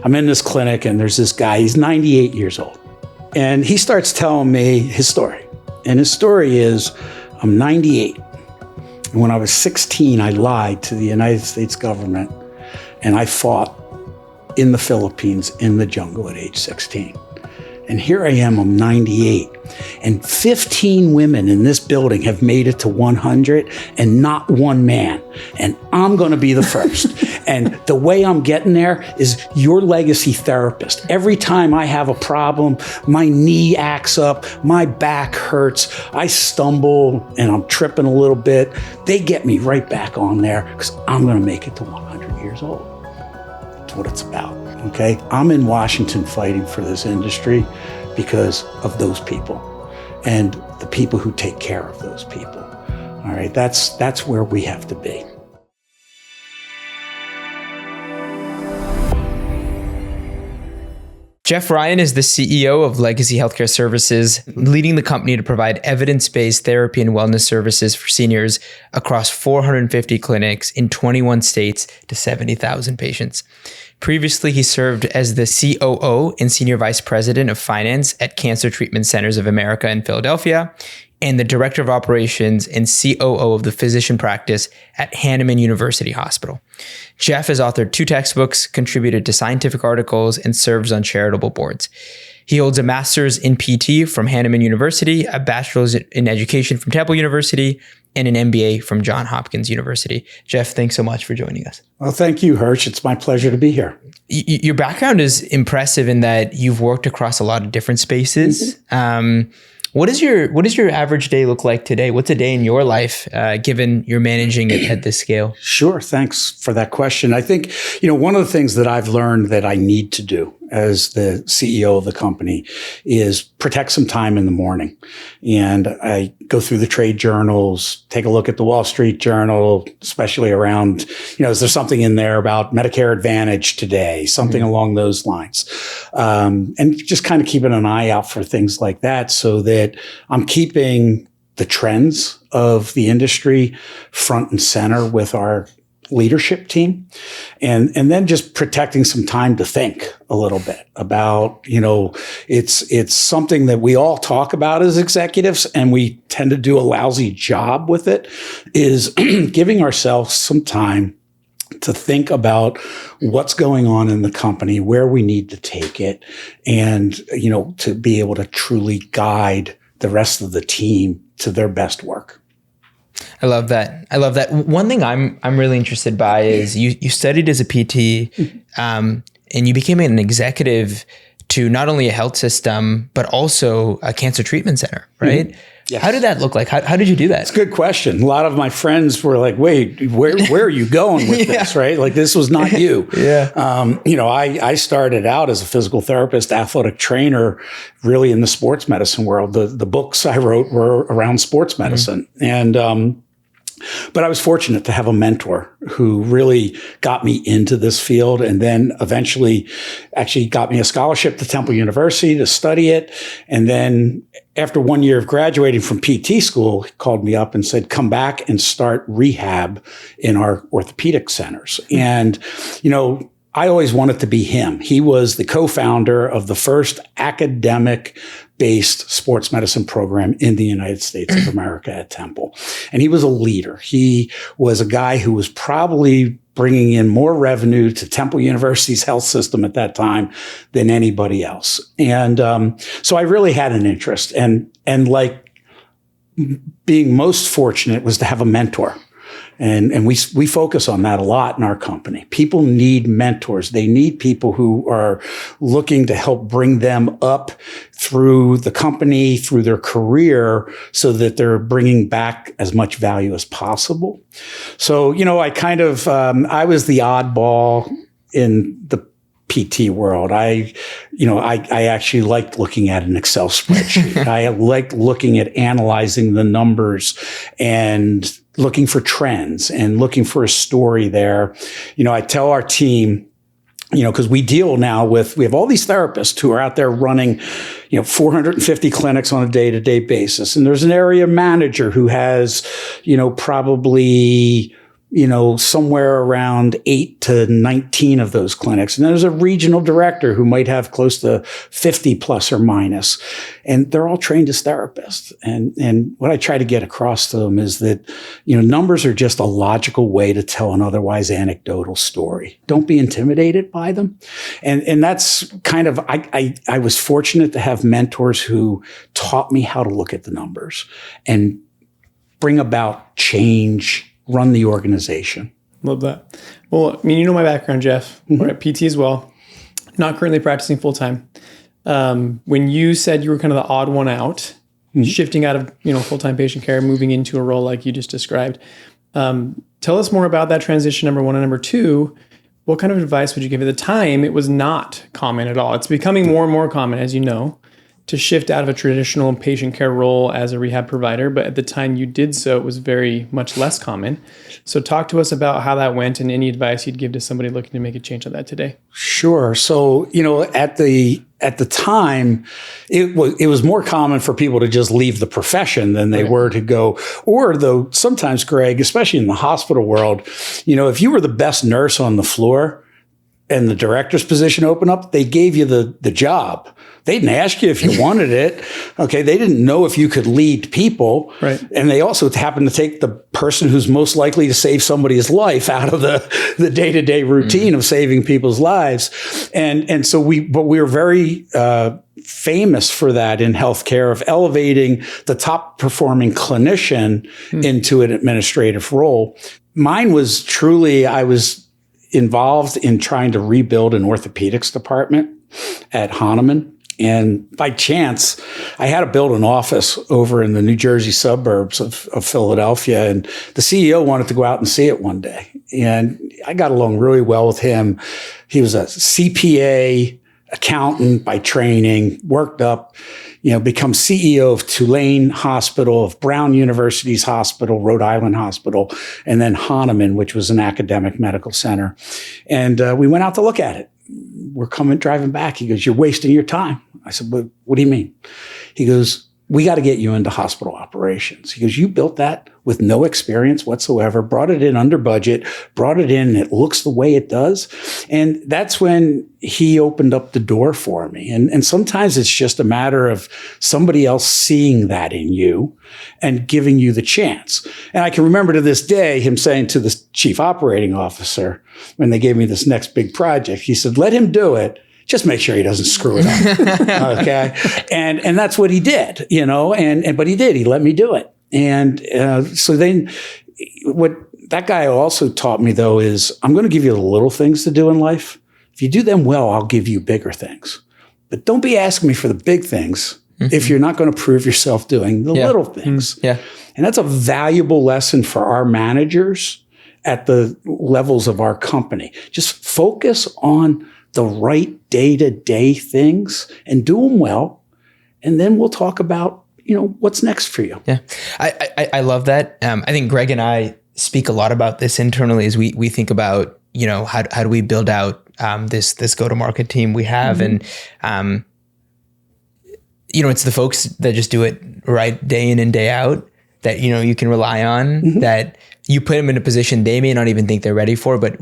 I'm in this clinic and there's this guy, he's 98 years old. And he starts telling me his story. And his story is, I'm 98. And when I was 16, I lied to the United States government and I fought in the Philippines in the jungle at age 16. And here I am, I'm 98. And 15 women in this building have made it to 100 and not one man. And I'm going to be the first. And the way I'm getting there is your legacy therapist. Every time I have a problem, my knee acts up, my back hurts, I stumble and I'm tripping a little bit. They get me right back on there because I'm going to make it to 100 years old. That's what it's about. Okay, I'm in Washington fighting for this industry because of those people and the people who take care of those people. All right, that's where we have to be. Jeff Ryan is the CEO of Legacy Healthcare Services, leading the company to provide evidence-based therapy and wellness services for seniors across 450 clinics in 21 states to 70,000 patients. Previously, he served as the COO and Senior Vice President of Finance at Cancer Treatment Centers of America in Philadelphia, and the Director of Operations and COO of the physician practice at Hahnemann University Hospital. Jeff has authored 2 textbooks, contributed to scientific articles, and serves on charitable boards. He holds a master's in PT from Hahnemann University, a bachelor's in education from Temple University, and an MBA from Johns Hopkins University. Jeff, thanks so much for joining us. Well, thank you, Hirsch. It's my pleasure to be here. Your background is impressive in that you've worked across a lot of different spaces. Mm-hmm. What does your average day look like today? What's a day in your life, given you're managing it at this scale? Sure. Thanks for that question. I think, one of the things that I've learned that I need to do as the CEO of the company is protect some time in the morning. And I go through the trade journals, take a look at the Wall Street Journal, especially around, is there something in there about Medicare Advantage today, something along those lines. And just kind of keeping an eye out for things like that so that I'm keeping the trends of the industry front and center with our leadership team, and then just protecting some time to think a little bit about, it's something that we all talk about as executives and we tend to do a lousy job with it, is giving ourselves some time to think about what's going on in the company, where we need to take it, and, to be able to truly guide the rest of the team to their best work. I love that. One thing I'm really interested by is you studied as a PT, and you became an executive to not only a health system, but also a cancer treatment center, right? Mm-hmm. Yes. How did that look like? How did you do that? It's a good question. A lot of my friends were like, wait, where are you going with this, right? Like, this was not you. Yeah. I started out as a physical therapist, athletic trainer, really in the sports medicine world. The books I wrote were around sports medicine. Mm-hmm. And, but I was fortunate to have a mentor who really got me into this field and then eventually actually got me a scholarship to Temple University to study it. And then after 1 year of graduating from PT school, he called me up and said, come back and start rehab in our orthopedic centers. And, I always wanted to be him. He was the co-founder of the first academic-based sports medicine program in the United States of America at Temple. And he was a leader. He was a guy who was probably bringing in more revenue to Temple University's health system at that time than anybody else. And so I really had an interest. And like being most fortunate was to have a mentor. And we focus on that a lot in our company. People need mentors. They need people who are looking to help bring them up through the company, through their career, so that they're bringing back as much value as possible. So, I kind of, I was the oddball in the PT world. I actually liked looking at an Excel spreadsheet. I liked looking at analyzing the numbers and looking for trends and looking for a story there. I tell our team, because we deal now we have all these therapists who are out there running, 450 clinics on a day-to-day basis. And there's an area manager who has, probably somewhere around 8 to 19 of those clinics. And there's a regional director who might have close to 50 plus or minus. And they're all trained as therapists. And what I try to get across to them is that, numbers are just a logical way to tell an otherwise anecdotal story. Don't be intimidated by them. And that's kind of, I was fortunate to have mentors who taught me how to look at the numbers and bring about change, run the organization. Love that. Well, my background, Jeff. We're at PT as well. Not currently practicing full time. When you said you were kind of the odd one out, shifting out of full-time patient care, moving into a role like you just described, tell us more about that transition, number one. And number two, what kind of advice would you give? At the time, it was not common at all. It's becoming more and more common, as you know, to shift out of a traditional patient care role as a rehab provider. But at the time you did so, it was very much less common. So talk to us about how that went and any advice you'd give to somebody looking to make a change on that today. Sure. So, at the time, it was more common for people to just leave the profession than they were to go, or though sometimes, Greg, especially in the hospital world, if you were the best nurse on the floor and the director's position opened up, they gave you the job. They didn't ask you if you wanted it. Okay. They didn't know if you could lead people. Right. And they also happened to take the person who's most likely to save somebody's life out of the day-to-day routine of saving people's lives. And so we were very, famous for that in healthcare, of elevating the top performing clinician into an administrative role. Mine was truly, I was involved in trying to rebuild an orthopedics department at Hahnemann. And by chance, I had to build an office over in the New Jersey suburbs of Philadelphia. And the CEO wanted to go out and see it one day. And I got along really well with him. He was a CPA, accountant by training, worked up, become CEO of Tulane Hospital, of Brown University's hospital, Rhode Island Hospital, and then Hahnemann, which was an academic medical center. And we went out to look at it. We're driving back. He goes, "You're wasting your time." I said, "What do you mean?" He goes, "We got to get you into hospital operations." He goes, "You built that with no experience whatsoever, brought it in under budget, brought it in, and it looks the way it does." And that's when he opened up the door for me. And sometimes it's just a matter of somebody else seeing that in you and giving you the chance. And I can remember to this day him saying to the chief operating officer, when they gave me this next big project, he said, "Let him do it. Just make sure he doesn't screw it up." Okay. And that's what he did, but he did. He let me do it. And so then what that guy also taught me, though, is I'm going to give you the little things to do in life. If you do them well, I'll give you bigger things. But don't be asking me for the big things if you're not going to prove yourself doing the little things. Yeah. And that's a valuable lesson for our managers at the levels of our company. Just focus on the right day-to-day things and do them well. And then we'll talk about, what's next for you. Yeah. I love that. I think Greg and I speak a lot about this internally as we think about, how do we build out this go-to-market team we have. And, it's the folks that just do it right day in and day out that, you can rely on, that you put them in a position they may not even think they're ready for, but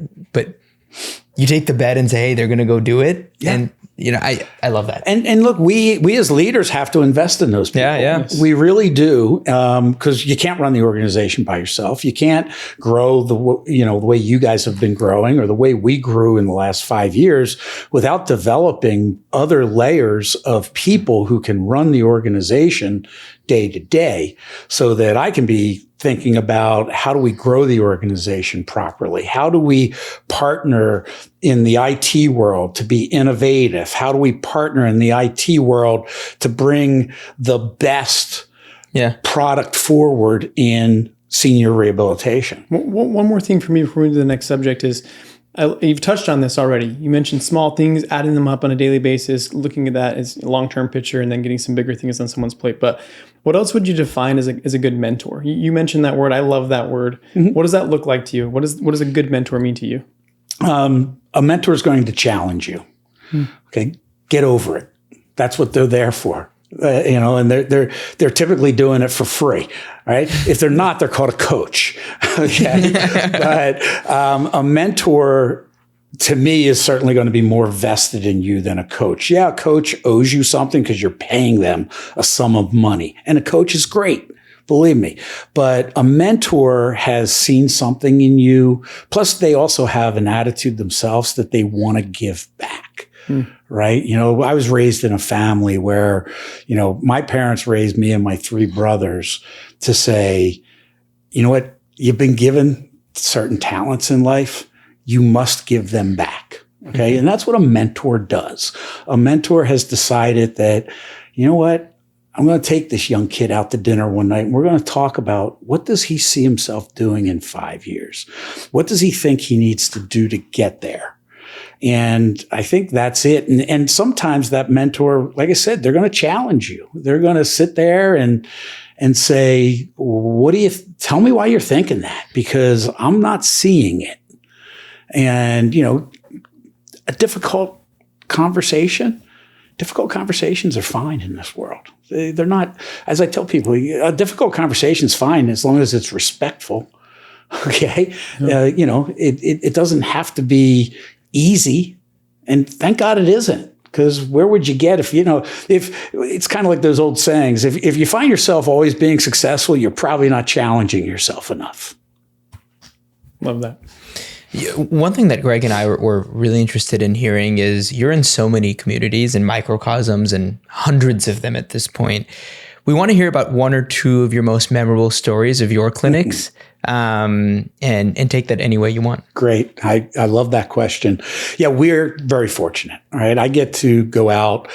you take the bet and say, hey, they're going to go do it. Yeah. And, I love that. And look, we as leaders have to invest in those people. Yeah. We really do. Cause you can't run the organization by yourself. You can't grow the way you guys have been growing or the way we grew in the last 5 years without developing other layers of people who can run the organization day to day, so that I can be thinking about how do we grow the organization properly? How do we partner in the IT world to be innovative? How do we partner in the IT world to bring the best product forward in senior rehabilitation? One more thing for me before we move to the next subject is, you've touched on this already. You mentioned small things, adding them up on a daily basis, looking at that as a long-term picture, and then getting some bigger things on someone's plate. But what else would you define as a good mentor? You mentioned that word. I love that word. What does that look like to you? What does a good mentor mean to you? A mentor is going to challenge you. Okay, get over it. That's what they're there for. And they're typically doing it for free, right? If they're not, they're called a coach. Okay, but a mentor, to me, is certainly going to be more vested in you than a coach. Yeah, a coach owes you something because you're paying them a sum of money, and a coach is great. Believe me, but a mentor has seen something in you. Plus, they also have an attitude themselves that they want to give back. Right. I was raised in a family where, my parents raised me and my three brothers to say, you know what, you've been given certain talents in life. You must give them back. Okay. And that's what a mentor does. A mentor has decided that, you know what, I'm going to take this young kid out to dinner one night and we're going to talk about what does he see himself doing in 5 years? What does he think he needs to do to get there? And I think that's it. And sometimes that mentor, like I said, they're going to challenge you. They're going to sit there and say, tell me why you're thinking that, because I'm not seeing it. And, a difficult conversations are fine in this world. They're not, as I tell people, a difficult conversation is fine as long as it's respectful. Okay. Yeah. It doesn't have to be easy. And thank God it isn't. Because where would you get if it's kind of like those old sayings, if you find yourself always being successful, you're probably not challenging yourself enough. Love that. One thing that Greg and I were really interested in hearing is you're in so many communities and microcosms and hundreds of them at this point. We want to hear about one or two of your most memorable stories of your clinics, and take that any way you want. Great. I love that question. Yeah, we're very fortunate. All right. I get to go out,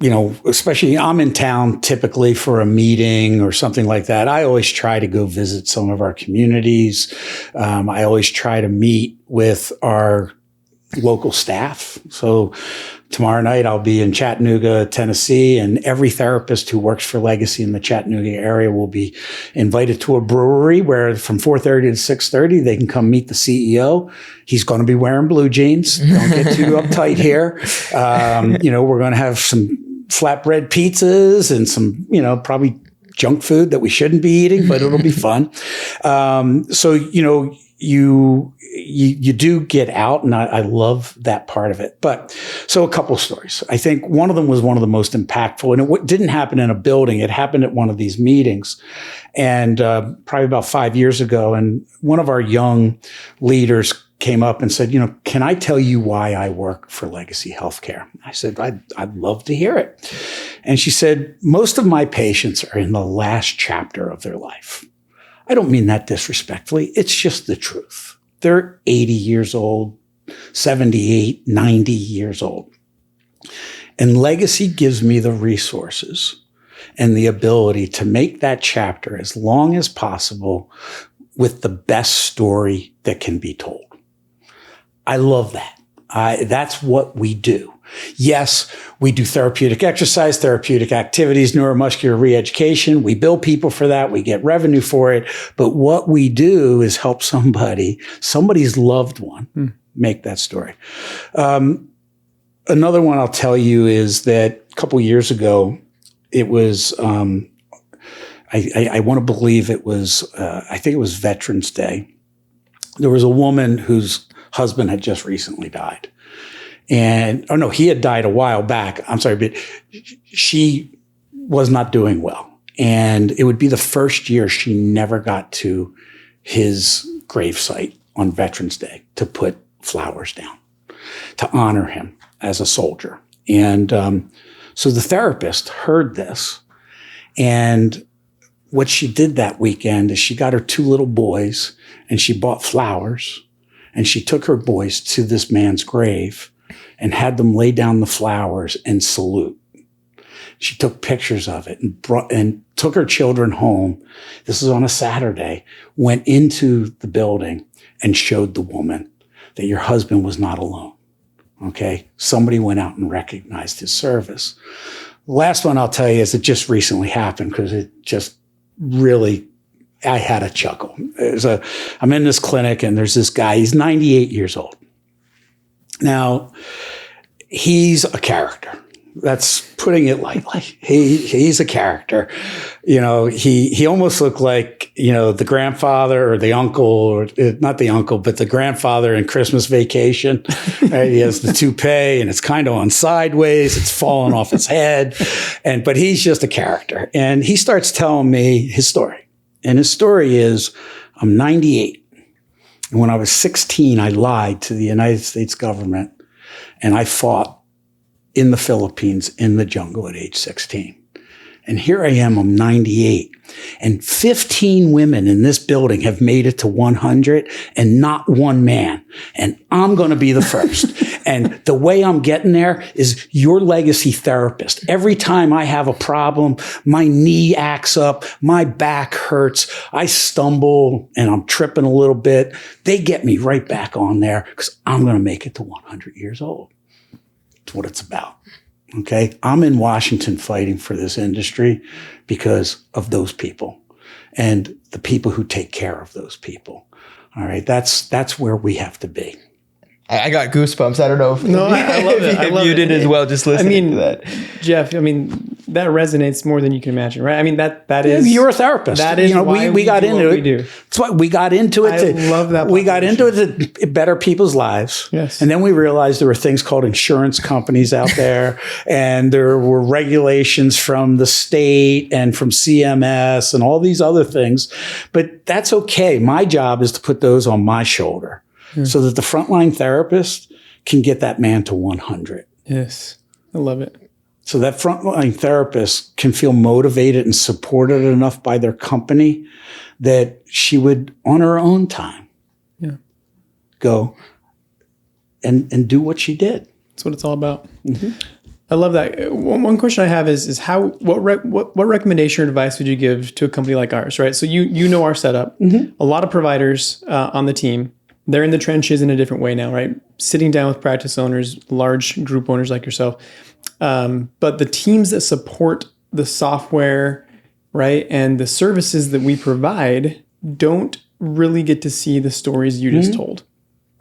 especially I'm in town typically for a meeting or something like that. I always try to go visit some of our communities. I always try to meet with our local staff. So tomorrow night I'll be in Chattanooga, Tennessee, and every therapist who works for Legacy in the Chattanooga area will be invited to a brewery where from 4:30 to 6:30 they can come meet the CEO. He's going to be wearing blue jeans. Don't get too uptight here. We're going to have some flatbread pizzas and some, probably junk food that we shouldn't be eating, but it'll be fun. You do get out, and I love that part of it. But so a couple of stories. I think one of them was one of the most impactful, and it didn't happen in a building. It happened at one of these meetings, and probably about 5 years ago. And one of our young leaders came up and said, can I tell you why I work for Legacy Healthcare? I said, I'd love to hear it. And she said, most of my patients are in the last chapter of their life. I don't mean that disrespectfully. It's just the truth. They're 80 years old, 78, 90 years old. And Legacy gives me the resources and the ability to make that chapter as long as possible with the best story that can be told. I love that. That's what we do. Yes, we do therapeutic exercise, therapeutic activities, neuromuscular reeducation. We bill people for that. We get revenue for it. But what we do is help somebody's loved one, make that story. Another one I'll tell you is that a couple years ago, it was, I want to believe it was, I think it was Veterans Day. There was a woman whose husband had just recently died. He had died a while back. I'm sorry, but she was not doing well. And it would be the first year she never got to his gravesite on Veterans Day to put flowers down, to honor him as a soldier. And so the therapist heard this. And what she did that weekend is she got her two little boys and she bought flowers. And she took her boys to this man's grave and had them lay down the flowers and salute. She took pictures of it and took her children home. This is on a Saturday, went into the building and showed the woman that your husband was not alone. Okay. Somebody went out and recognized his service. The last one I'll tell you is it just recently happened because it just really, I had a chuckle. I'm in this clinic and there's this guy, he's 98 years old. Now, he's a character. that's putting it lightly. He's a character. He almost looked like, the grandfather or the uncle, or not the uncle, but the grandfather in Christmas Vacation. Right? He has the toupee and it's kind of on sideways. It's falling off his head. But he's just a character. And he starts telling me his story. And his story is, I'm 98. And when I was 16, I lied to the United States government and I fought in the Philippines in the jungle at age 16. And here I am, I'm 98. And 15 women in this building have made it to 100 and not one man. And I'm going to be the first. And the way I'm getting there is your legacy therapist. Every time I have a problem, my knee acts up, my back hurts, I stumble and I'm tripping a little bit. They get me right back on there because I'm going to make it to 100 years old. That's what it's about. Okay. I'm in Washington fighting for this industry because of those people and the people who take care of those people. All right. That's where we have to be. I got goosebumps. I don't know if I love it. I love you did as well. Just listening to that, Jeff. That resonates more than you can imagine, right? That is. You're a therapist. That is why we got into it. That's why we got into it. I love that. We got into it to better people's lives. Yes. And then we realized there were things called insurance companies out there, and there were regulations from the state and from CMS and all these other things. But that's okay. My job is to put those on my shoulder. So that the frontline therapist can get that man to 100. Yes. I love it. So that frontline therapist can feel motivated and supported enough by their company that she would, on her own time, go and do what she did. That's what it's all about. Mm-hmm. I love that. One question I have is what recommendation or advice would you give to a company like ours, right? So you know our setup. Mm-hmm. A lot of providers on the team, they're in the trenches in a different way now, right? Sitting down with practice owners, large group owners like yourself. But the teams that support the software, right, and the services that we provide don't really get to see the stories you just told.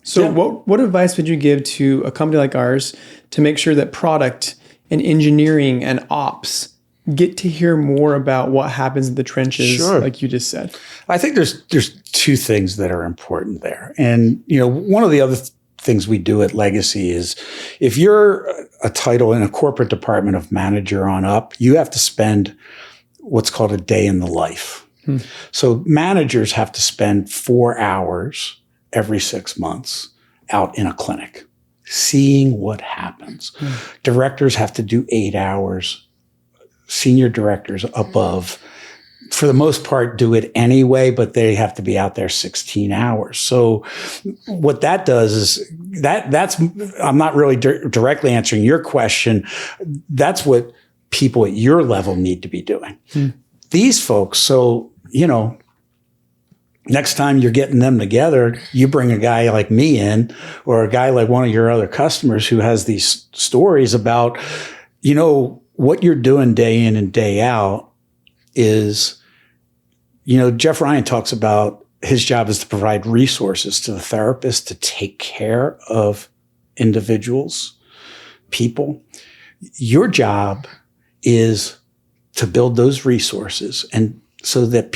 So what advice would you give to a company like ours to make sure that product and engineering and ops get to hear more about what happens in the trenches, like you just said? I think there's two things that are important there. And, one of the other things we do at Legacy is if you're a title in a corporate department of manager on up, you have to spend what's called a day in the life. So managers have to spend 4 hours every 6 months out in a clinic, seeing what happens. Directors have to do 8 hours. Senior directors above, for the most part, do it anyway, but they have to be out there 16 hours. So what that does is that's I'm not really directly answering your question. That's what people at your level need to be doing. These folks, so, next time you're getting them together, you bring a guy like me in or a guy like one of your other customers who has these stories about, what you're doing day in and day out is, Jeff Ryan talks about his job is to provide resources to the therapist to take care of individuals, people. Your job is to build those resources and so that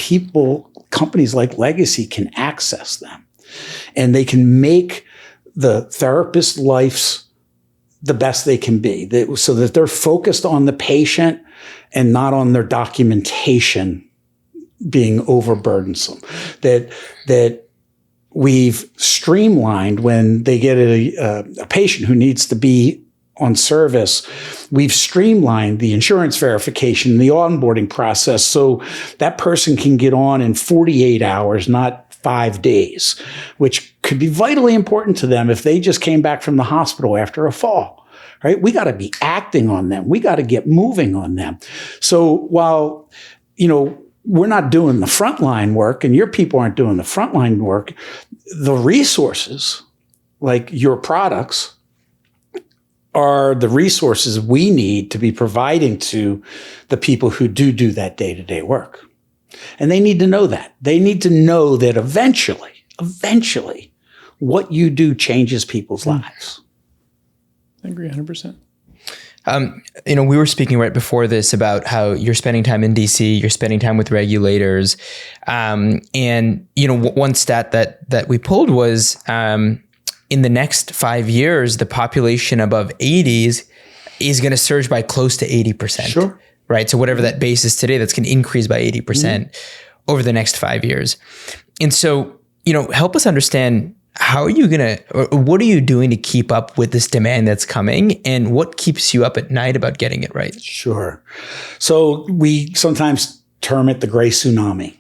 companies like Legacy can access them and they can make the therapist life's the best they can be, so that they're focused on the patient and not on their documentation being overburdensome. That we've streamlined when they get a patient who needs to be on service. We've streamlined the insurance verification, the onboarding process, so that person can get on in 48 hours, not 5 days, which could be vitally important to them if they just came back from the hospital after a fall, right? We got to be acting on them. We got to get moving on them. So while, we're not doing the frontline work and your people aren't doing the frontline work, the resources, like your products, are the resources we need to be providing to the people who do that day-to-day work. And they need to know that. They need to know that eventually, what you do changes people's lives. I agree 100%. We were speaking right before this about how you're spending time in DC, you're spending time with regulators. One stat that we pulled was in the next 5 years, the population above 80s is going to surge by close to 80%. Sure. Right. So whatever that base is today, that's going to increase by 80% over the next 5 years. And so, help us understand, how are you what are you doing to keep up with this demand that's coming, and what keeps you up at night about getting it right? Sure. So we sometimes term it the gray tsunami,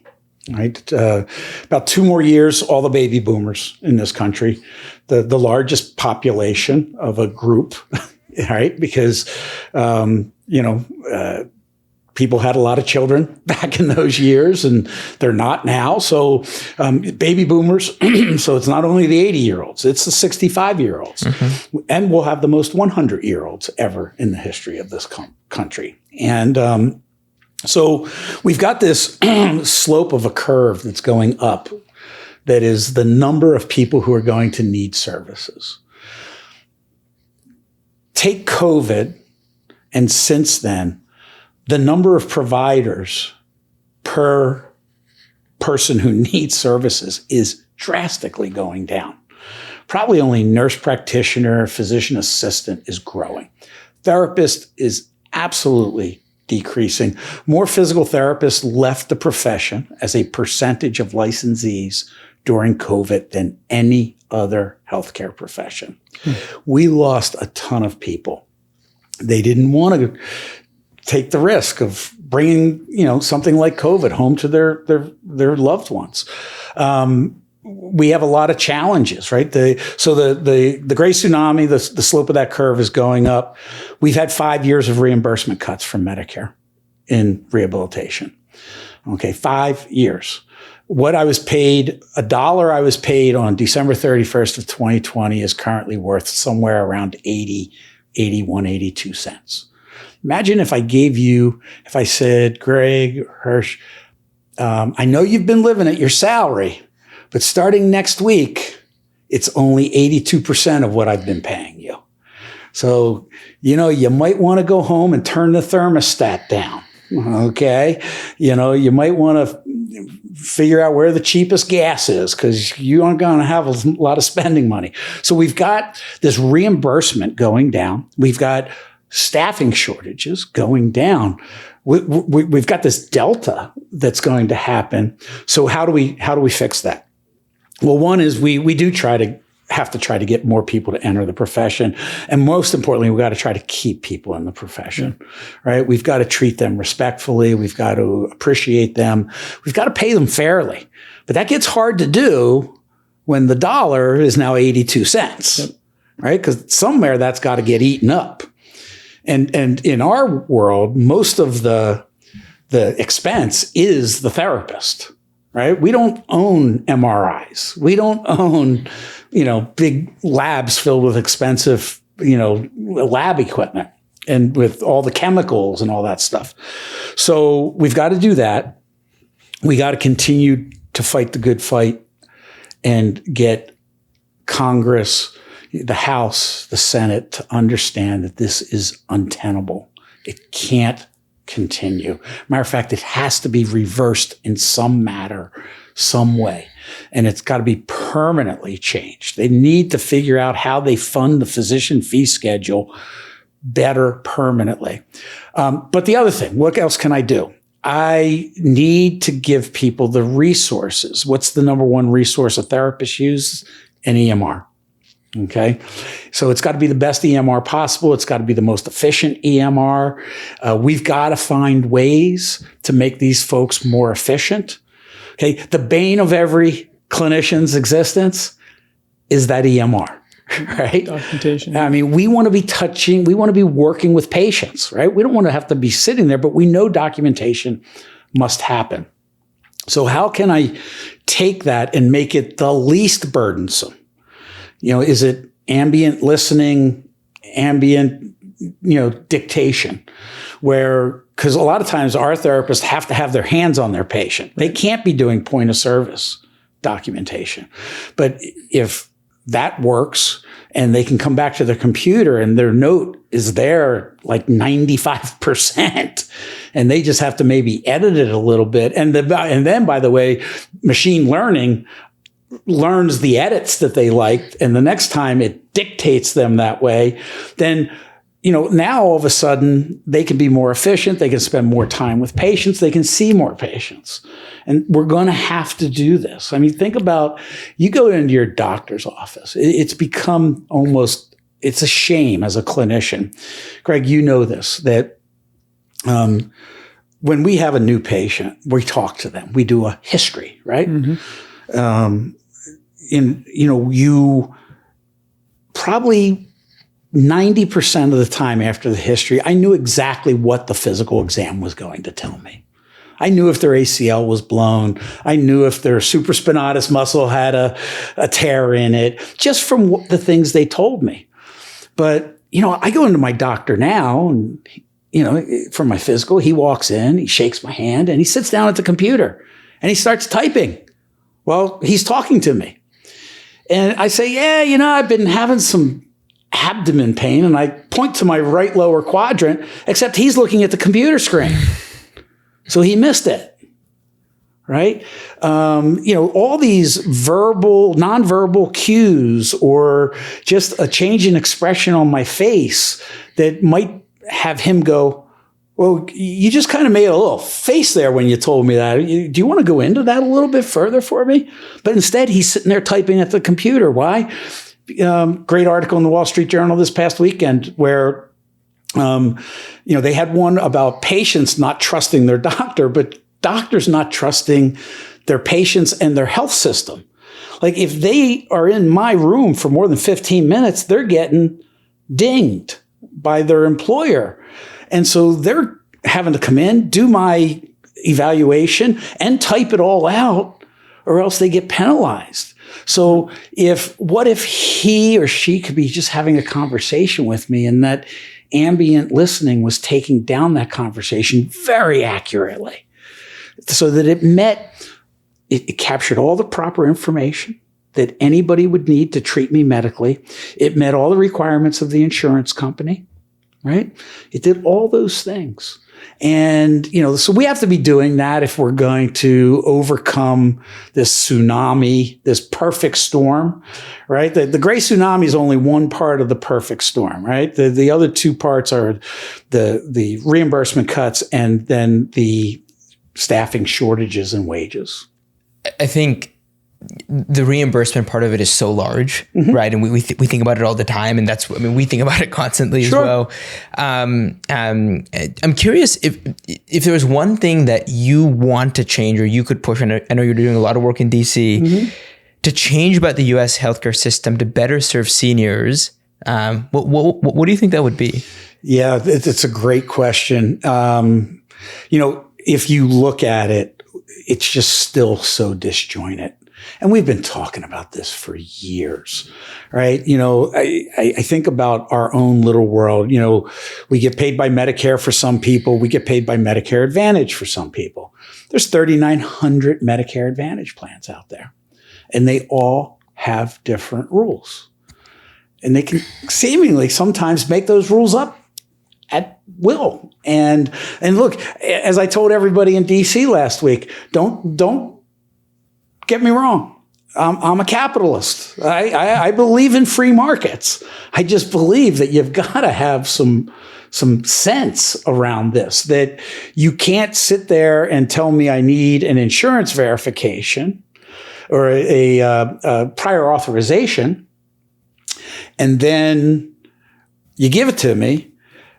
right? About 2 more years, all the baby boomers in this country, the largest population of a group, right? Because, people had a lot of children back in those years, and they're not now. So baby boomers, so it's not only the 80-year-olds, it's the 65-year-olds. Mm-hmm. And we'll have the most 100-year-olds ever in the history of this country. And so we've got this slope of a curve that's going up, that is the number of people who are going to need services. Take COVID, and since then, the number of providers per person who needs services is drastically going down. Probably only nurse practitioner, physician assistant is growing. Therapist is absolutely decreasing. More physical therapists left the profession as a percentage of licensees during COVID than any other healthcare profession. We lost a ton of people. They didn't want to take the risk of bringing, something like COVID home to their loved ones. We have a lot of challenges, right? The gray tsunami, the slope of that curve is going up. We've had 5 years of reimbursement cuts from Medicare in rehabilitation. Okay, 5 years. What I was paid, $1 I was paid on December 31st of 2020 is currently worth somewhere around 81, 82 cents. Imagine if I said, Greg, Hirsch, I know you've been living at your salary, but starting next week, it's only 82% of what I've been paying you. So, you might want to go home and turn the thermostat down. Okay. You might want to figure out where the cheapest gas is, because you aren't going to have a lot of spending money. So we've got this reimbursement going down. We've got staffing shortages going down. We've got this delta that's going to happen. So how do we fix that? Well, one is we do have to try to get more people to enter the profession. And most importantly, we've got to try to keep people in the profession, right? We've got to treat them respectfully. We've got to appreciate them. We've got to pay them fairly. But that gets hard to do when the dollar is now 82 cents, right? Because somewhere that's got to get eaten up. And in our world, most of the expense is the therapist, right? We don't own MRIs. We don't own, big labs filled with expensive, lab equipment and with all the chemicals and all that stuff. So we've got to do that. We got to continue to fight the good fight and get Congress, the House, the Senate to understand that this is untenable. It can't continue. Matter of fact, it has to be reversed in some matter, some way. And it's got to be permanently changed. They need to figure out how they fund the physician fee schedule better permanently. But the other thing, what else can I do? I need to give people the resources. What's the number one resource a therapist uses? An EMR. Okay. So it's got to be the best EMR possible. It's got to be the most efficient EMR. We've got to find ways to make these folks more efficient. Okay. The bane of every clinician's existence is that EMR, right? Documentation. I mean, we want to be working with patients, right? We don't want to have to be sitting there, but we know documentation must happen. So how can I take that and make it the least burdensome? Is it ambient listening, ambient, dictation, because a lot of times our therapists have to have their hands on their patient. They can't be doing point of service documentation. But if that works, and they can come back to their computer and their note is there like 95%. And they just have to maybe edit it a little bit. And then, by the way, machine learning learns the edits that they liked. And the next time it dictates them that way, then, now all of a sudden they can be more efficient. They can spend more time with patients. They can see more patients. And we're going to have to do this. I mean, think about, you go into your doctor's office. It's become almost, it's a shame as a clinician. Greg, you know this, that when we have a new patient, we talk to them. We do a history, right? Mm-hmm. You probably 90% of the time after the history, I knew exactly what the physical exam was going to tell me. I knew if their ACL was blown. I knew if their supraspinatus muscle had a tear in it, just from the things they told me. But, I go into my doctor now and, for my physical, he walks in, he shakes my hand, and he sits down at the computer and he starts typing. Well, he's talking to me. And I say, yeah, I've been having some abdomen pain, and I point to my right lower quadrant, except he's looking at the computer screen. So he missed it, right? All these nonverbal cues, or just a change in expression on my face that might have him go, well, you just kind of made a little face there when you told me that. Do you want to go into that a little bit further for me? But instead, he's sitting there typing at the computer. Why? Great article in the Wall Street Journal this past weekend where, they had one about patients not trusting their doctor, but doctors not trusting their patients and their health system. Like, if they are in my room for more than 15 minutes, they're getting dinged by their employer. And so they're having to come in, do my evaluation, and type it all out, or else they get penalized. So what if he or she could be just having a conversation with me, and that ambient listening was taking down that conversation very accurately, so that it captured all the proper information that anybody would need to treat me medically. It met all the requirements of the insurance company, right? It did all those things. And, so we have to be doing that if we're going to overcome this tsunami, this perfect storm, right? The gray tsunami is only one part of the perfect storm, right? The other two parts are the reimbursement cuts and then the staffing shortages and wages. I think the reimbursement part of it is so large, mm-hmm. right? And we think about it all the time, and we think about it constantly as well. I'm curious if there was one thing that you want to change or you could push, and I know you're doing a lot of work in DC, mm-hmm. to change about the U.S. healthcare system to better serve seniors. What do you think that would be? Yeah, it's a great question. If you look at it, it's just still so disjointed. And we've been talking about this for years, right? I think about our own little world. We get paid by Medicare for some people. We get paid by Medicare Advantage for some people. There's 3,900 Medicare Advantage plans out there, and they all have different rules. And they can seemingly sometimes make those rules up at will. And look, as I told everybody in DC last week, don't get me wrong. I'm a capitalist. I believe in free markets. I just believe that you've got to have some sense around this, that you can't sit there and tell me I need an insurance verification or a prior authorization, and then you give it to me,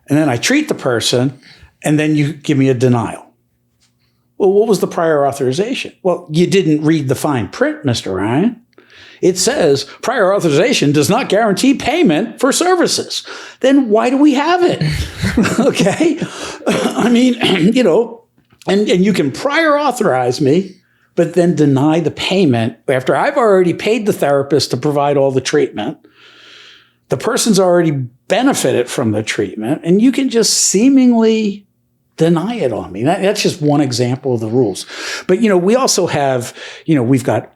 and then I treat the person, and then you give me a denial. Well, what was the prior authorization? Well, you didn't read the fine print, Mr. Ryan. It says prior authorization does not guarantee payment for services. Then why do we have it? Okay. I mean, and you can prior authorize me, but then deny the payment after I've already paid the therapist to provide all the treatment. The person's already benefited from the treatment, and you can just seemingly deny it on me. That's just one example of the rules. But, we also have, we've got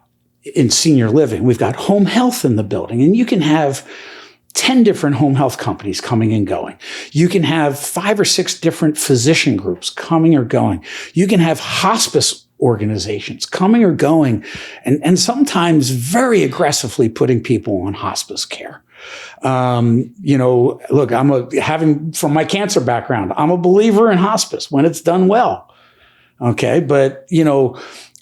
in senior living, we've got home health in the building, and you can have 10 different home health companies coming and going. You can have 5 or 6 different physician groups coming or going. You can have hospice organizations coming or going, and sometimes very aggressively putting people on hospice care. Look, from my cancer background, I'm a believer in hospice when it's done well. Okay. But,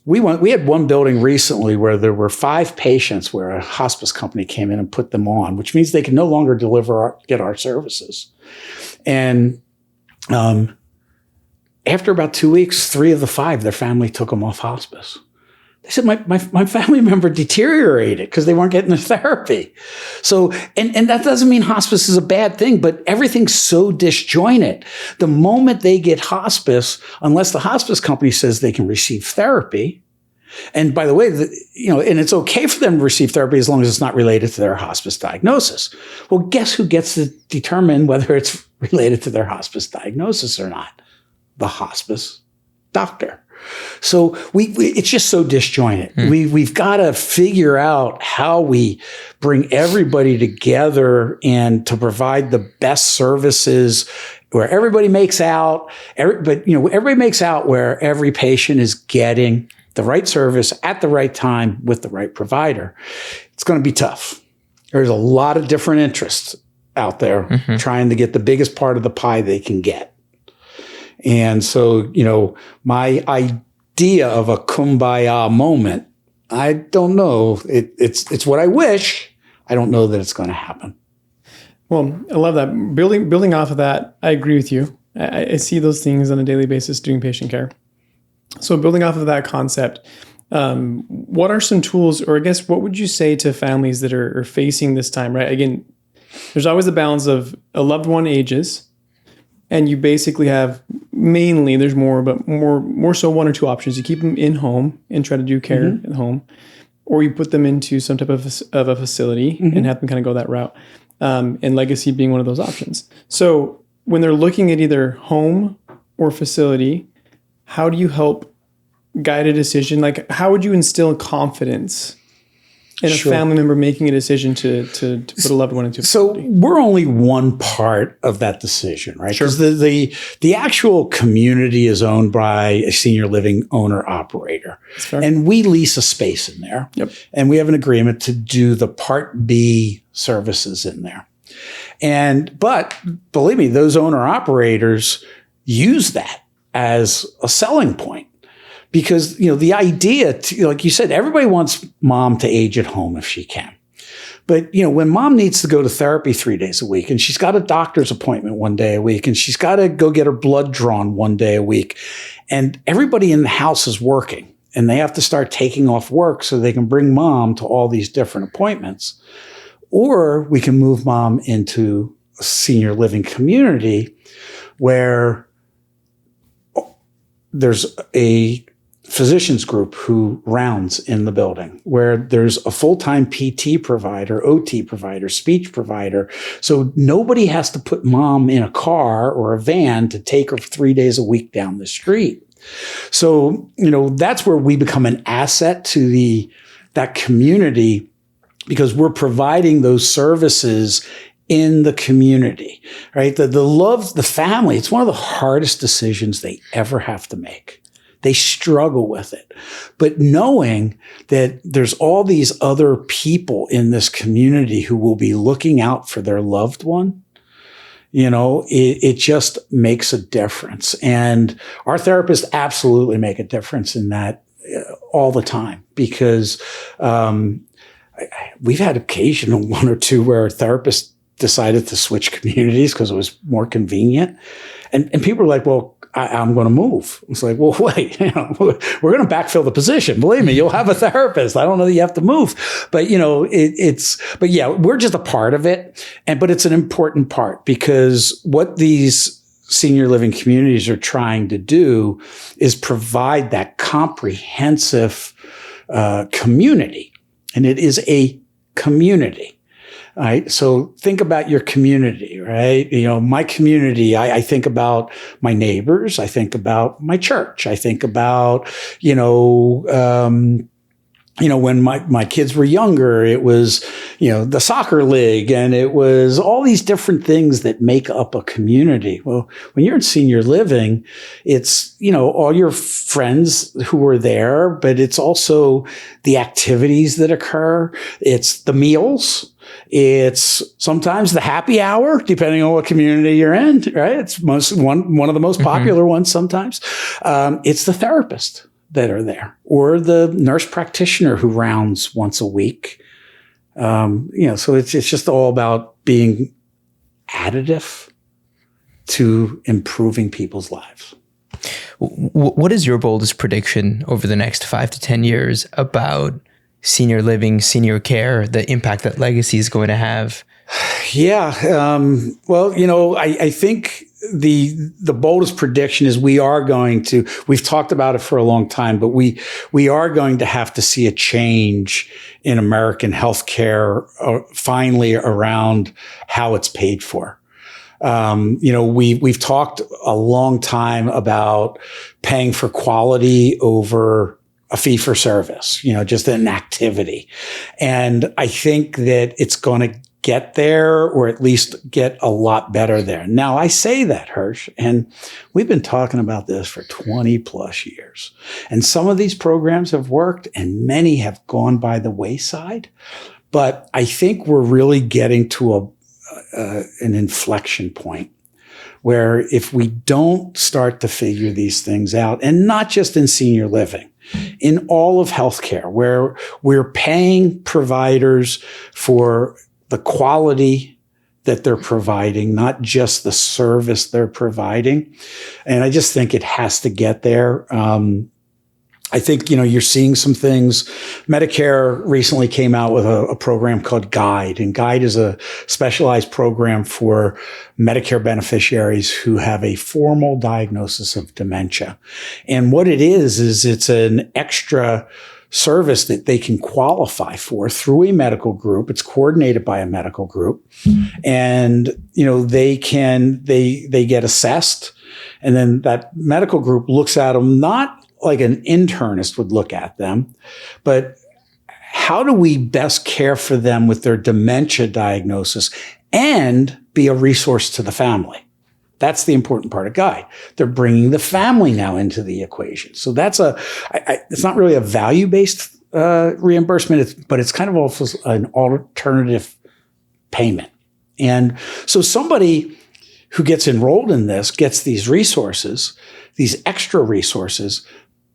we had one building recently where there were 5 patients where a hospice company came in and put them on, which means they can no longer get our services. And, after about 2 weeks, 3 of the 5, their family took them off hospice. They said, my family member deteriorated because they weren't getting the therapy. So, and that doesn't mean hospice is a bad thing, but everything's so disjointed. The moment they get hospice, unless the hospice company says they can receive therapy, and by the way, and it's okay for them to receive therapy as long as it's not related to their hospice diagnosis. Well, guess who gets to determine whether it's related to their hospice diagnosis or not? The hospice doctor. So it's just so disjointed. We've got to figure out how we bring everybody together and to provide the best services where everybody makes out. Everybody makes out where every patient is getting the right service at the right time with the right provider. It's going to be tough. There's a lot of different interests out there trying to get the biggest part of the pie they can get. And so, my idea of a kumbaya moment, I don't know. It's what I wish. I don't know that it's going to happen. Well, I love that. Building off of that, I agree with you. I see those things on a daily basis doing patient care. So building off of that concept, what are some tools, or I guess what would you say to families that are facing this time, right? Again, there's always the balance of a loved one ages, and you basically have mainly, there's more, but more so 1 or 2 options. You keep them in home and try to do care at home, or you put them into some type of a facility and have them kind of go that route. And legacy being one of those options. So when they're looking at either home or facility, how do you help guide a decision? Like, how would you instill confidence in a family member making a decision to put a loved one into a facility? So we're only one part of that decision, right? Because the actual community is owned by a senior living owner operator. And we lease a space in there. Yep. And we have an agreement to do the Part B services in there. But believe me, those owner operators use that as a selling point. Because, the idea, like you said, everybody wants mom to age at home if she can. But, when mom needs to go to therapy 3 days a week, and she's got a doctor's appointment 1 day a week, and she's got to go get her blood drawn 1 day a week, and everybody in the house is working, and they have to start taking off work so they can bring mom to all these different appointments. Or we can move mom into a senior living community where there's a physicians group who rounds in the building, where there's a full-time PT provider, OT provider, speech provider. So nobody has to put mom in a car or a van to take her 3 days a week down the street. So, that's where we become an asset to that community, because we're providing those services in the community, right? The family, it's one of the hardest decisions they ever have to make. They struggle with it. But knowing that there's all these other people in this community who will be looking out for their loved one, it just makes a difference. And our therapists absolutely make a difference in that all the time, because we've had occasional 1 or 2 where therapists decided to switch communities because it was more convenient. And people are like, well, I'm going to move. It's like, well, wait, we're going to backfill the position. Believe me, you'll have a therapist. I don't know that you have to move, but but yeah, we're just a part of it. But it's an important part, because what these senior living communities are trying to do is provide that comprehensive community. And it is a community. Right. So think about your community, right? My community, I think about my neighbors. I think about my church. I think about, when my kids were younger, it was, the soccer league, and it was all these different things that make up a community. Well, when you're in senior living, it's, all your friends who are there, but it's also the activities that occur. It's the meals. It's sometimes the happy hour, depending on what community you're in, right? It's one of the most popular ones sometimes. It's the therapist that are there, or the nurse practitioner who rounds once a week. So it's just all about being additive to improving people's lives. What is your boldest prediction over the next 5 to 10 years about senior living, senior care, the impact that Legacy is going to have? Yeah. I think the boldest prediction is we've talked about it for a long time, but we are going to have to see a change in American healthcare finally around how it's paid for. We've talked a long time about paying for quality over a fee for service, just an activity. And I think that it's going to get there, or at least get a lot better there. Now, I say that, Hirsch, and we've been talking about this for 20 plus years. And some of these programs have worked and many have gone by the wayside. But I think we're really getting to an inflection point where if we don't start to figure these things out, and not just in senior living, in all of healthcare, where we're paying providers for the quality that they're providing, not just the service they're providing. And I just think it has to get there. I think, you're seeing some things. Medicare recently came out with a program called GUIDE, and GUIDE is a specialized program for Medicare beneficiaries who have a formal diagnosis of dementia. And what it is it's an extra service that they can qualify for through a medical group. It's coordinated by a medical group. And, they get assessed, and then that medical group looks at them, not like an internist would look at them, but how do we best care for them with their dementia diagnosis and be a resource to the family? That's the important part of GUIDE. They're bringing the family now into the equation. So that's it's not really a value-based reimbursement, but it's kind of also an alternative payment. And so somebody who gets enrolled in this gets these resources, these extra resources,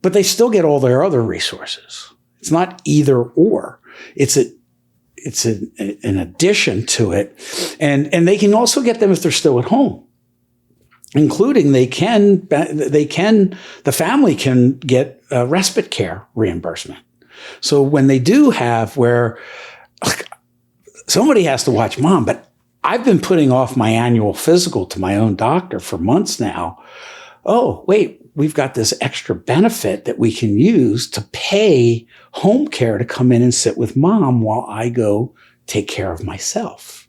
but they still get all their other resources. It's not either or. It's an addition to it. And they can also get them if they're still at home, including the family can get respite care reimbursement. So when they do have where somebody has to watch mom, but I've been putting off my annual physical to my own doctor for months now. Oh, wait, we've got this extra benefit that we can use to pay home care to come in and sit with mom while I go take care of myself.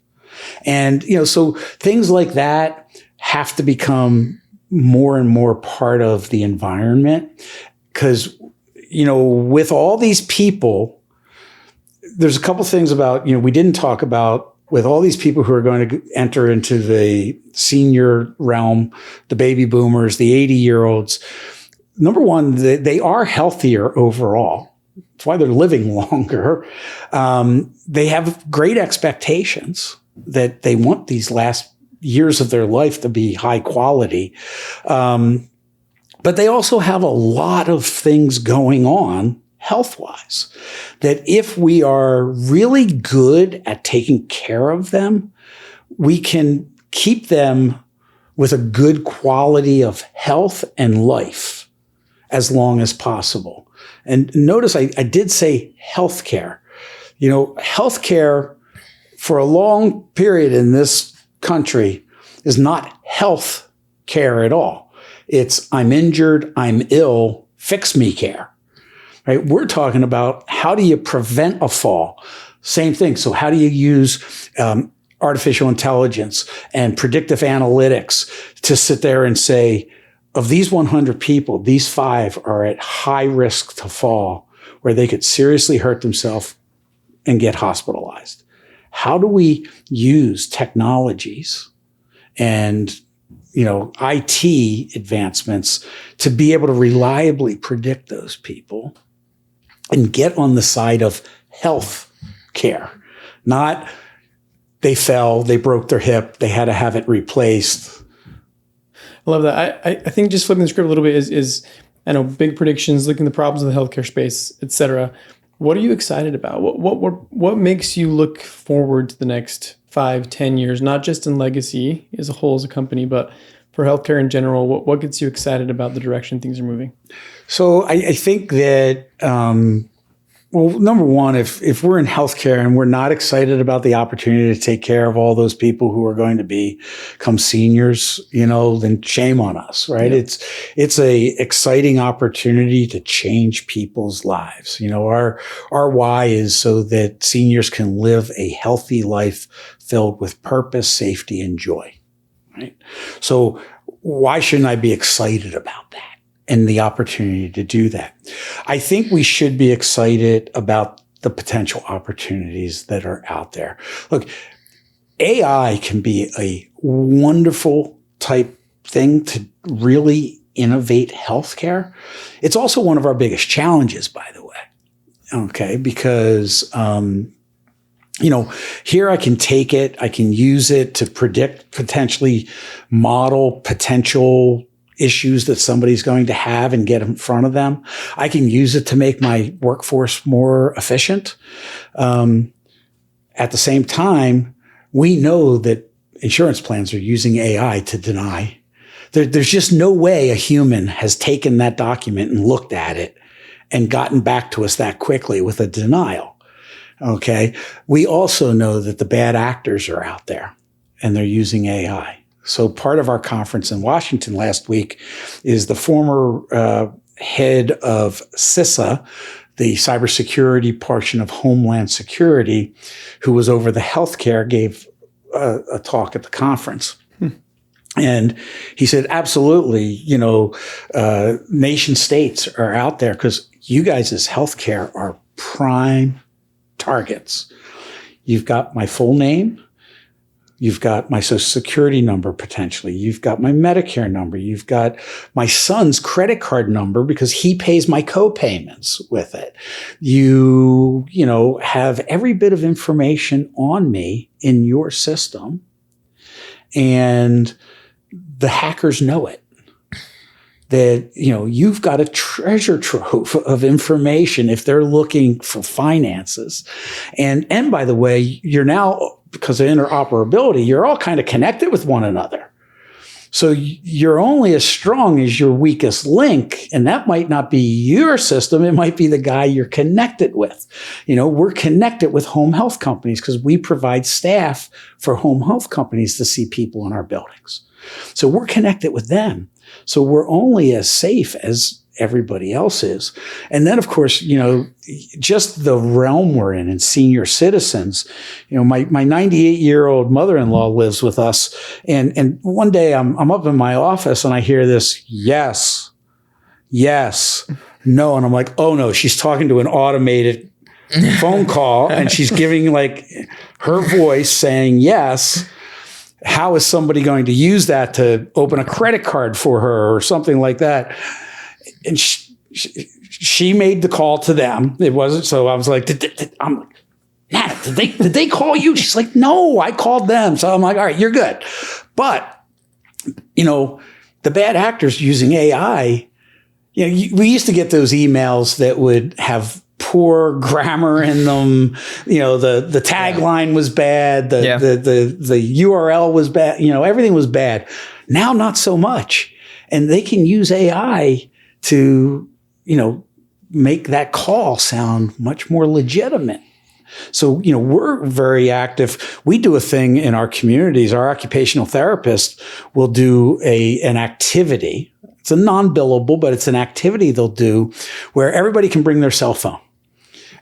And, so things like that have to become more and more part of the environment, because, with all these people, there's a couple things about, we didn't talk about with all these people who are going to enter into the senior realm, the baby boomers, the 80-year-olds. Number one, they are healthier overall. That's why they're living longer. They have great expectations that they want these last years of their life to be high quality. But they also have a lot of things going on health-wise, that if we are really good at taking care of them, we can keep them with a good quality of health and life as long as possible. And notice I did say healthcare. Healthcare for a long period in this country is not health care at all. It's I'm injured, I'm ill, fix me care. Right? We're talking about how do you prevent a fall? Same thing. So how do you use artificial intelligence and predictive analytics to sit there and say, of these 100 people, these 5 are at high risk to fall. where they could seriously hurt themselves and get hospitalized. How do we use technologies and IT advancements to be able to reliably predict those people and get on the side of health care, not they fell, they broke their hip, they had to have it replaced. I love that. I think just flipping the script a little bit is I know big predictions, looking at the problems of the healthcare space, et cetera. What are you excited about? What makes you look forward to the next 5-10 years, not just in Legacy as a whole as a company, but for healthcare in general? What gets you excited about the direction things are moving? So I think that, number one, if we're in healthcare and we're not excited about the opportunity to take care of all those people who are going to become seniors, then shame on us, right? Yeah. It's a exciting opportunity to change people's lives. Our why is so that seniors can live a healthy life filled with purpose, safety, and joy, right? So why shouldn't I be excited about that? And the opportunity to do that. I think we should be excited about the potential opportunities that are out there. Look, AI can be a wonderful type thing to really innovate healthcare. It's also one of our biggest challenges, by the way. Okay, because here I can take it, I can use it to predict, potentially model potential issues that somebody's going to have and get in front of them. I can use it to make my workforce more efficient. At the same time, we know that insurance plans are using AI to deny. There's just no way a human has taken that document and looked at it and gotten back to us that quickly with a denial. Okay. We also know that the bad actors are out there and they're using AI. So part of our conference in Washington last week is the former head of CISA, the cybersecurity portion of Homeland Security, who was over the healthcare, gave a talk at the conference. And he said, absolutely, nation states are out there because you guys as healthcare are prime targets. You've got my full name. You've got my social security number, potentially. You've got my Medicare number. You've got my son's credit card number because he pays my co-payments with it. You have every bit of information on me in your system, and the hackers know it. That, you've got a treasure trove of information if they're looking for finances. And by the way, you're now, because of interoperability, you're all kind of connected with one another. So you're only as strong as your weakest link. And that might not be your system. It might be the guy you're connected with. We're connected with home health companies because we provide staff for home health companies to see people in our buildings. So we're connected with them. So we're only as safe as everybody else is. And then, of course, just the realm we're in and senior citizens. My 98-year-old mother-in-law lives with us. And one day I'm up in my office and I hear this, yes, no. And I'm like, oh no, she's talking to an automated phone call and she's giving her voice saying yes. How is somebody going to use that to open a credit card for her or something like that? And she made the call to them. It wasn't, so I was like, Nana, did they call you? She's like, no, I called them. So I'm like, all right, you're good. But, the bad actors using AI, we used to get those emails that would have poor grammar in them. The tagline was bad. The URL was bad. Everything was bad. Now, not so much. And they can use AI to, make that call sound much more legitimate. So, we're very active. We do a thing in our communities. Our occupational therapists will do an activity. It's a non-billable, but it's an activity they'll do where everybody can bring their cell phone.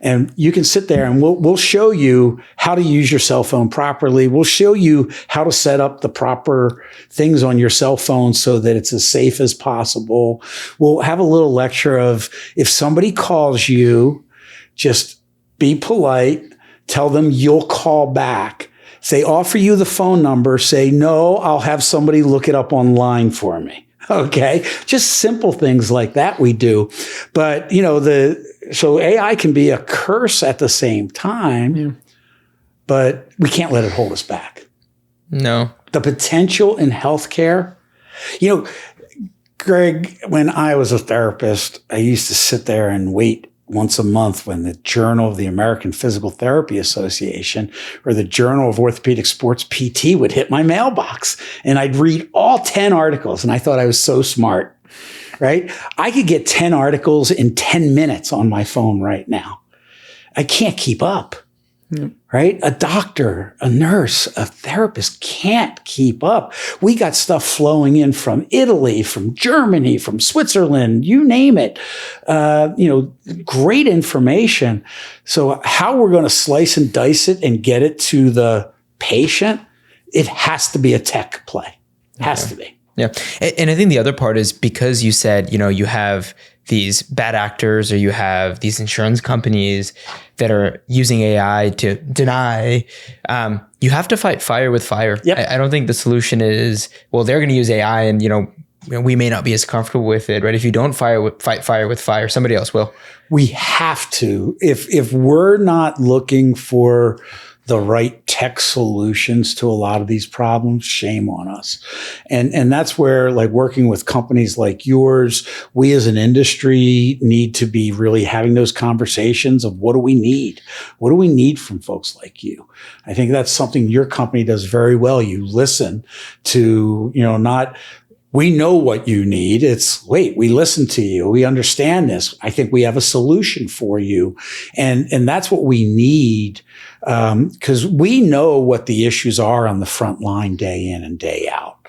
And you can sit there and we'll show you how to use your cell phone properly. We'll show you how to set up the proper things on your cell phone so that it's as safe as possible. We'll have a little lecture of if somebody calls you just be polite, tell them you'll call back. If they offer you the phone number, say, no, I'll have somebody look it up online for me. Okay. Just simple things like that we do. But, so AI can be a curse at the same time, but we can't let it hold us back. No. The potential in healthcare, Greg, when I was a therapist, I used to sit there and wait once a month when the Journal of the American Physical Therapy Association or the Journal of Orthopedic Sports PT would hit my mailbox. And I'd read all 10 articles. And I thought I was so smart, right? I could get 10 articles in 10 minutes on my phone right now. I can't keep up. Right? A doctor, a nurse, a therapist can't keep up. We got stuff flowing in from Italy, from Germany, from Switzerland, you name it. Great information. So how we're going to slice and dice it and get it to the patient, it has to be a tech play. Has to be. Yeah. And I think the other part is because you said, you have these bad actors or you have these insurance companies that are using AI to deny, you have to fight fire with fire. Yep. I don't think the solution is, well, they're going to use AI and, we may not be as comfortable with it, right? If you don't fight fire with fire, somebody else will. We have to. If we're not looking for the right tech solutions to a lot of these problems, shame on us. And that's where, like, working with companies like yours, we as an industry need to be really having those conversations of what do we need? What do we need from folks like you? I think that's something your company does very well. You listen to, not, we know what you need. It's, wait, we listen to you. We understand this. I think we have a solution for you. And that's what we need. Because we know what the issues are on the front line day in and day out,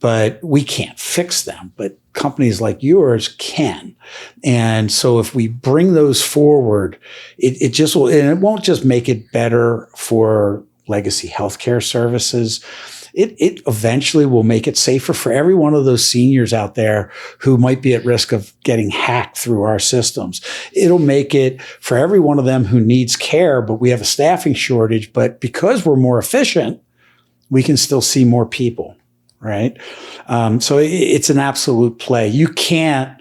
but we can't fix them. But companies like yours can. And so if we bring those forward, it just will, and it won't just make it better for legacy healthcare services. It eventually will make it safer for every one of those seniors out there who might be at risk of getting hacked through our systems. It'll make it for every one of them who needs care, but we have a staffing shortage. But because we're more efficient, we can still see more people, right? So it's an absolute play. You can't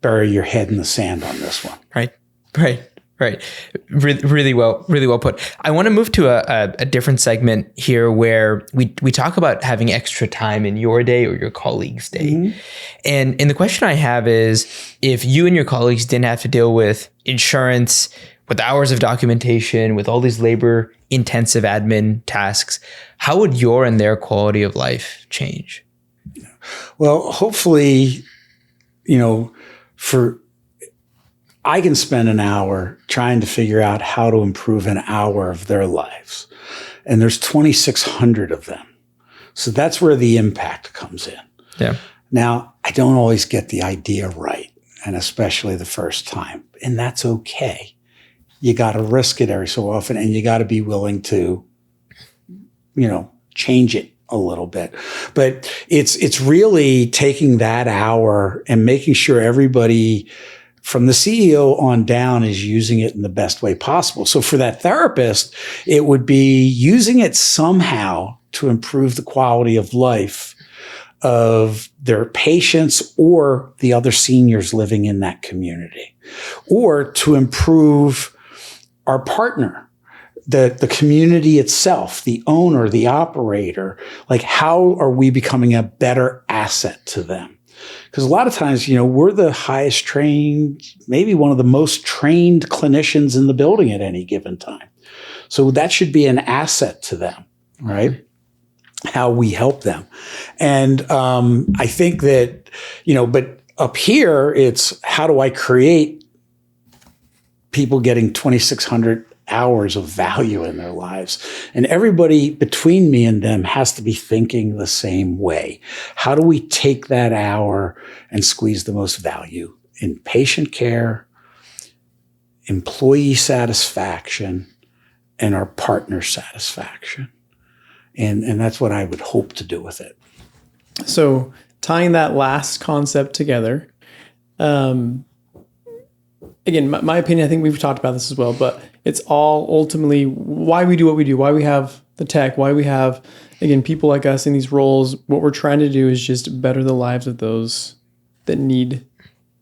bury your head in the sand on this one. Right. Really well put. I want to move to a different segment here where we talk about having extra time in your day or your colleagues' day. Mm-hmm. And the question I have is, if you and your colleagues didn't have to deal with insurance, with hours of documentation, with all these labor intensive admin tasks, how would your and their quality of life change? Well, hopefully, I can spend an hour trying to figure out how to improve an hour of their lives. And there's 2,600 of them. So that's where the impact comes in. Yeah. Now, I don't always get the idea right, and especially the first time. And that's okay. You got to risk it every so often, and you got to be willing to, change it a little bit. But it's really taking that hour and making sure everybody from the CEO on down is using it in the best way possible. So for that therapist, it would be using it somehow to improve the quality of life of their patients or the other seniors living in that community, or to improve our partner, the community itself, the owner, the operator. Like, how are we becoming a better asset to them? Because a lot of times, we're the highest trained, maybe one of the most trained clinicians in the building at any given time. So that should be an asset to them, right? How we help them. And I think that, but up here, it's how do I create people getting 2,600 hours of value in their lives. And everybody between me and them has to be thinking the same way. How do we take that hour and squeeze the most value in patient care, employee satisfaction, and our partner satisfaction? And that's what I would hope to do with it. So tying that last concept together, again, my opinion, I think we've talked about this as well, but it's all ultimately why we do what we do, why we have the tech, why we have, again, people like us in these roles. What we're trying to do is just better the lives of those that need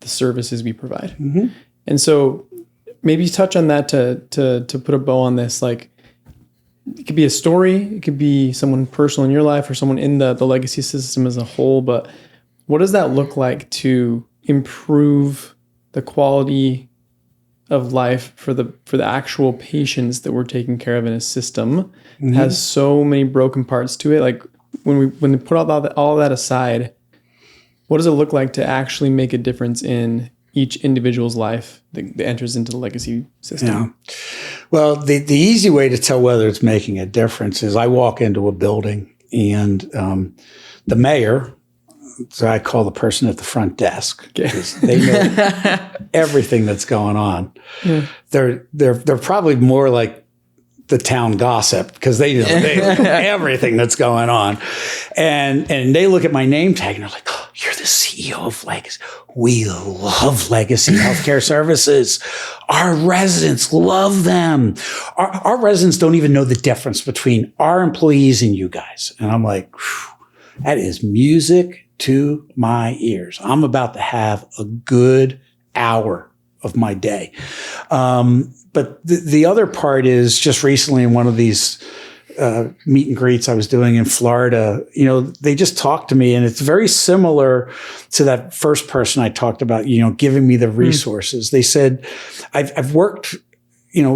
the services we provide. Mm-hmm. And so maybe touch on that to put a bow on this. Like, it could be a story, it could be someone personal in your life or someone in the legacy system as a whole, but what does that look like to improve the quality of life for the actual patients that we're taking care of in a system that has so many broken parts to it? Like, when they put all that aside, what does it look like to actually make a difference in each individual's life that enters into the legacy system? Yeah. Well, the easy way to tell whether it's making a difference is I walk into a building and the mayor, so I call the person at the front desk, because they know everything that's going on. Yeah. They're probably more like the town gossip, because they know everything that's going on. And they look at my name tag and they're like, oh, you're the CEO of Legacy. We love Legacy Healthcare Services. Our residents love them. Our residents don't even know the difference between our employees and you guys. And I'm like, that is music to my ears. I'm about to have a good hour of my day. But the other part is, just recently in one of these meet and greets I was doing in Florida, they just talked to me, and it's very similar to that first person I talked about, giving me the resources. They said, I've worked,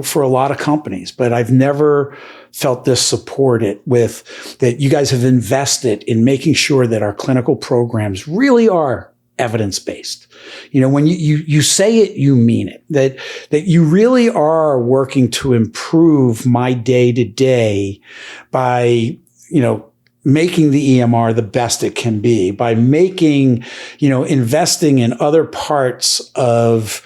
for a lot of companies, but I've never felt this supported with that you guys have invested in making sure that our clinical programs really are evidence-based. When you say it, you mean it, that you really are working to improve my day to day by, making the EMR the best it can be, by making, investing in other parts of,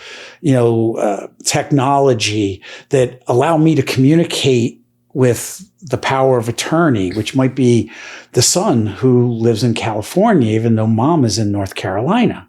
technology that allow me to communicate with the power of attorney, which might be the son who lives in California, even though mom is in North Carolina.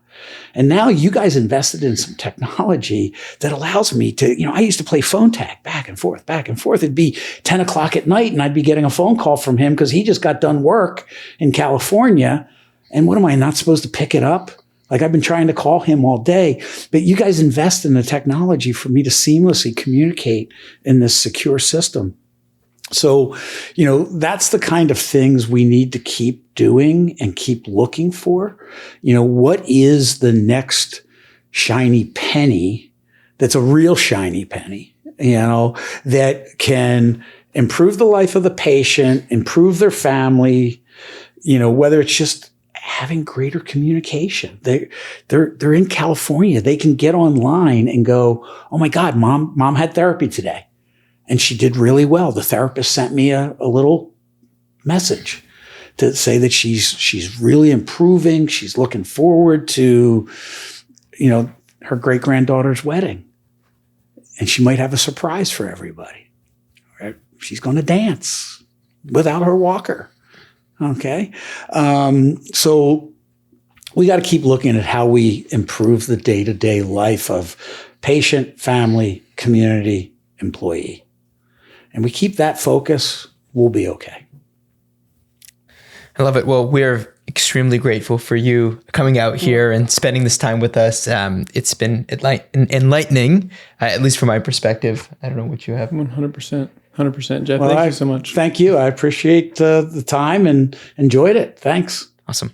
And now you guys invested in some technology that allows me to, I used to play phone tag back and forth. It'd be 10 o'clock at night and I'd be getting a phone call from him because he just got done work in California. And what am I not supposed to pick it up? Like, I've been trying to call him all day, but you guys invest in the technology for me to seamlessly communicate in this secure system. So, that's the kind of things we need to keep doing and keep looking for. What is the next shiny penny that's a real shiny penny, that can improve the life of the patient, improve their family, whether it's just having greater communication. They're in California. They can get online and go, oh my God, mom had therapy today. And she did really well. The therapist sent me a little message to say that she's really improving. She's looking forward to, her great-granddaughter's wedding. And she might have a surprise for everybody. Right? She's going to dance without her walker. Okay. So we got to keep looking at how we improve the day-to-day life of patient, family, community, employee. And we keep that focus, we'll be okay. I love it. Well, we're extremely grateful for you coming out here and spending this time with us. It's been enlightening, at least from my perspective. I don't know what you have. 100%. 100%. Jeff, thank you so much. Thank you. I appreciate the time and enjoyed it. Thanks. Awesome.